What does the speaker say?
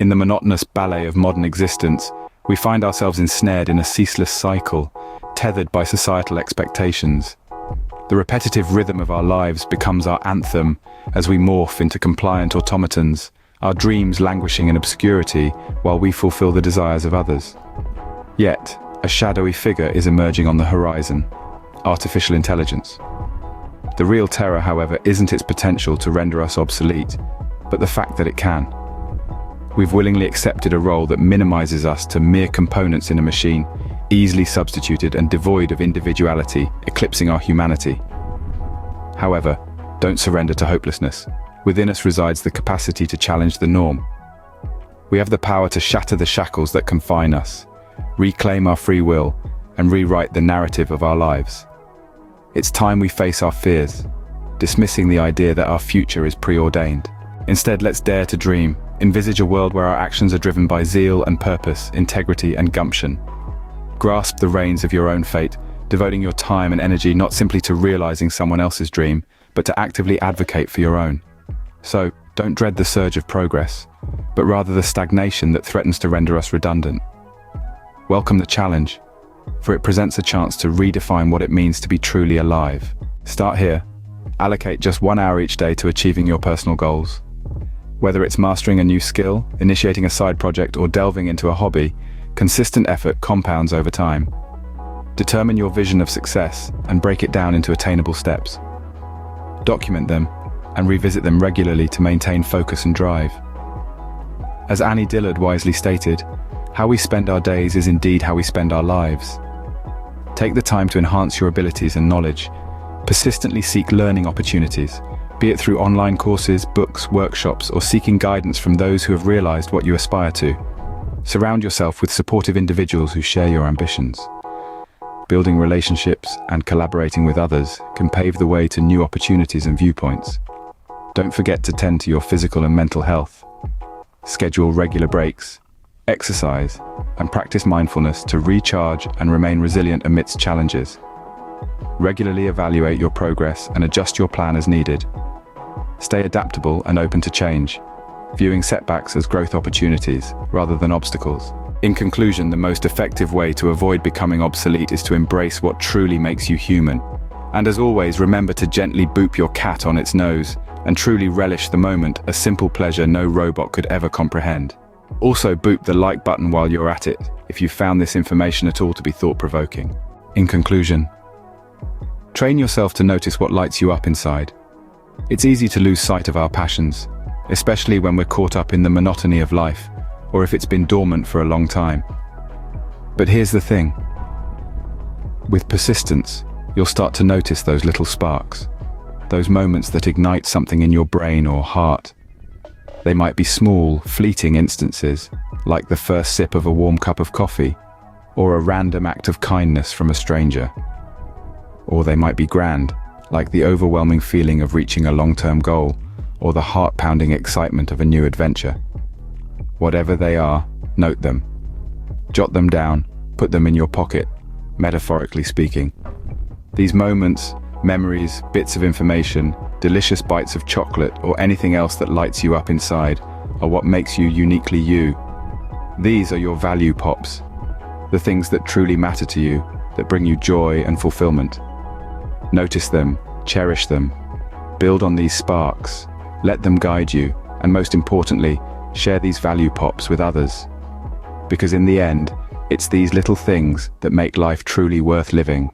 In the monotonous ballet of modern existence, we find ourselves ensnared in a ceaseless cycle, tethered by societal expectations. The repetitive rhythm of our lives becomes our anthem as we morph into compliant automatons, our dreams languishing in obscurity while we fulfill the desires of others. Yet, a shadowy figure is emerging on the horizon: artificial intelligence. The real terror, however, isn't its potential to render us obsolete, but the fact that it can. We've willingly accepted a role that minimizes us to mere components in a machine, easily substituted and devoid of individuality, eclipsing our humanity. However, don't surrender to hopelessness. Within us resides the capacity to challenge the norm. We have the power to shatter the shackles that confine us, reclaim our free will, and rewrite the narrative of our lives. It's time we face our fears, dismissing the idea that our future is preordained. Instead, let's dare to dream, envisage a world where our actions are driven by zeal and purpose, integrity and gumption. Grasp the reins of your own fate, devoting your time and energy not simply to realizing someone else's dream, but to actively advocate for your own. So, don't dread the surge of progress, but rather the stagnation that threatens to render us redundant. Welcome the challenge, for it presents a chance to redefine what it means to be truly alive. Start here. Allocate just 1 hour each day to achieving your personal goals. Whether it's mastering a new skill, initiating a side project, or delving into a hobby, consistent effort compounds over time. Determine your vision of success and break it down into attainable steps. Document them and revisit them regularly to maintain focus and drive. As Annie Dillard wisely stated, how we spend our days is indeed how we spend our lives. Take the time to enhance your abilities and knowledge. Persistently seek learning opportunities, be it through online courses, books, workshops, or seeking guidance from those who have realized what you aspire to. Surround yourself with supportive individuals who share your ambitions. Building relationships and collaborating with others can pave the way to new opportunities and viewpoints. Don't forget to tend to your physical and mental health. Schedule regular breaks, exercise, and practice mindfulness to recharge and remain resilient amidst challenges. Regularly evaluate your progress and adjust your plan as needed. Stay adaptable and open to change, viewing setbacks as growth opportunities rather than obstacles. In conclusion, the most effective way to avoid becoming obsolete is to embrace what truly makes you human. And as always, remember to gently boop your cat on its nose and truly relish the moment, a simple pleasure no robot could ever comprehend. Also, boop the like button while you're at it if you found this information at all to be thought-provoking. In conclusion, train yourself to notice what lights you up inside. It's easy to lose sight of our passions, especially when we're caught up in the monotony of life, or if it's been dormant for a long time. But here's the thing. With persistence, you'll start to notice those little sparks, those moments that ignite something in your brain or heart. They might be small, fleeting instances, like the first sip of a warm cup of coffee, or a random act of kindness from a stranger. Or they might be grand, like the overwhelming feeling of reaching a long-term goal, or the heart-pounding excitement of a new adventure. Whatever they are, note them. Jot them down, put them in your pocket, metaphorically speaking. These moments, memories, bits of information, delicious bites of chocolate, or anything else that lights you up inside, are what makes you uniquely you. These are your value pops, the things that truly matter to you, that bring you joy and fulfillment. Notice them, cherish them, build on these sparks, let them guide you, and most importantly, share these value pops with others. Because in the end, it's these little things that make life truly worth living.